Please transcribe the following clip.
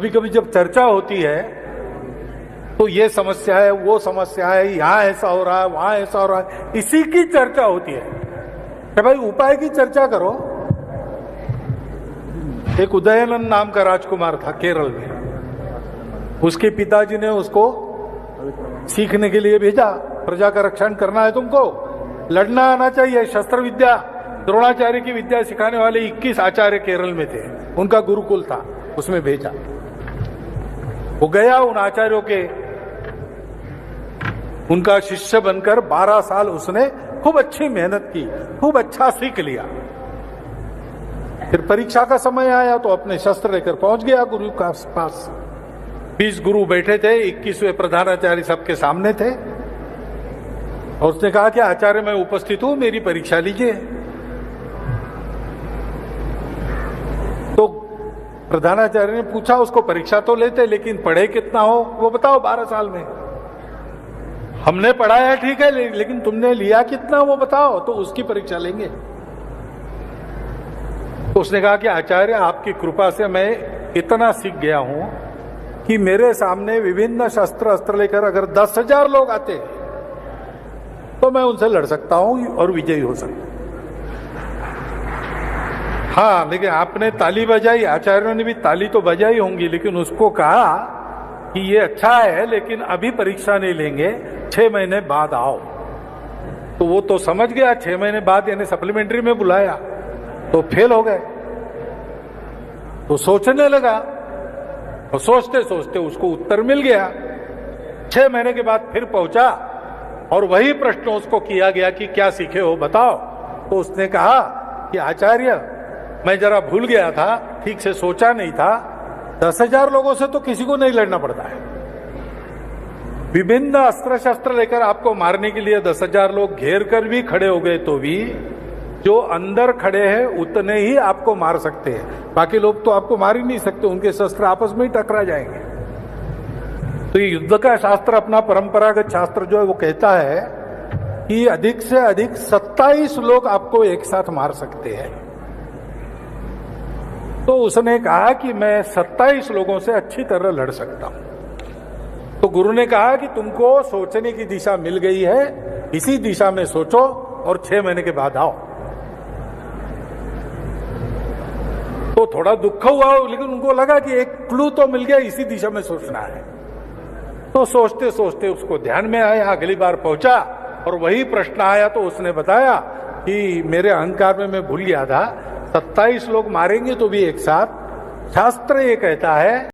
कभी कभी जब चर्चा होती है तो ये समस्या है, वो समस्या है, यहां ऐसा हो रहा है, वहां ऐसा हो रहा है, इसी की चर्चा होती है कि भाई उपाय की चर्चा करो। एक उदयनन नाम का राजकुमार था केरल में। उसके पिताजी ने उसको सीखने के लिए भेजा, प्रजा का रक्षण करना है तुमको, लड़ना आना चाहिए, शस्त्र विद्या। द्रोणाचार्य की विद्या सिखाने वाले 21 आचार्य केरल में थे, उनका गुरुकुल था, उसमें भेजा। वो गया, उन आचार्यों के उनका शिष्य बनकर 12 साल उसने खूब अच्छी मेहनत की, खूब अच्छा सीख लिया। फिर परीक्षा का समय आया तो अपने शस्त्र लेकर पहुंच गया गुरु के पास। 20 गुरु बैठे थे, 21वें प्रधानाचार्य सबके सामने थे, और उसने कहा कि आचार्य मैं उपस्थित हूं, मेरी परीक्षा लीजिए। तो प्रधानाचार्य ने पूछा उसको, परीक्षा तो लेते लेकिन पढ़े कितना हो वो बताओ 12 साल में। हमने पढ़ाया ठीक है, लेकिन तुमने लिया कितना वो बताओ, तो उसकी परीक्षा लेंगे। तो उसने कहा कि आचार्य आपकी कृपा से मैं इतना सीख गया हूं कि मेरे सामने विभिन्न शस्त्र अस्त्र लेकर अगर 10,000 लोग आते तो मैं उनसे लड़ सकता हूं और विजयी हो सकता हूं। हाँ, लेकिन आपने ताली बजाई, आचार्यों ने भी ताली तो बजाई होंगी, लेकिन उसको कहा कि ये अच्छा है लेकिन अभी परीक्षा नहीं लेंगे, 6 महीने बाद आओ। तो वो तो समझ गया 6 महीने बाद, यानी सप्लीमेंट्री में बुलाया, तो फेल हो गए। तो सोचने लगा, और सोचते सोचते उसको उत्तर मिल गया। 6 महीने के बाद फिर पहुंचा और वही प्रश्न उसको किया गया कि क्या सीखे हो बताओ। तो उसने कहा कि आचार्य मैं जरा भूल गया था, ठीक से सोचा नहीं था, 10,000 लोगों से तो किसी को नहीं लड़ना पड़ता है। विभिन्न अस्त्र शस्त्र लेकर आपको मारने के लिए 10,000 लोग घेर कर भी खड़े हो गए तो भी जो अंदर खड़े हैं उतने ही आपको मार सकते हैं, बाकी लोग तो आपको मार ही नहीं सकते, उनके शस्त्र आपस में ही टकरा जाएंगे। तो ये युद्ध का शास्त्र, अपना परंपरागत शास्त्र जो है वो कहता है कि अधिक से अधिक 27 लोग आपको एक साथ मार सकते हैं। तो उसने कहा कि मैं 27 लोगों से अच्छी तरह लड़ सकता हूं। तो गुरु ने कहा कि तुमको सोचने की दिशा मिल गई है, इसी दिशा में सोचो और 6 महीने के बाद आओ। तो थोड़ा दुख हुआ, लेकिन उनको लगा कि एक क्लू तो मिल गया, इसी दिशा में सोचना है। तो सोचते सोचते उसको ध्यान में आया, अगली बार पहुंचा और वही प्रश्न आया तो उसने बताया कि मेरे अहंकार में मैं भूल गया था, 27 लोग मारेंगे तो भी एक साथ। शास्त्र ये कहता है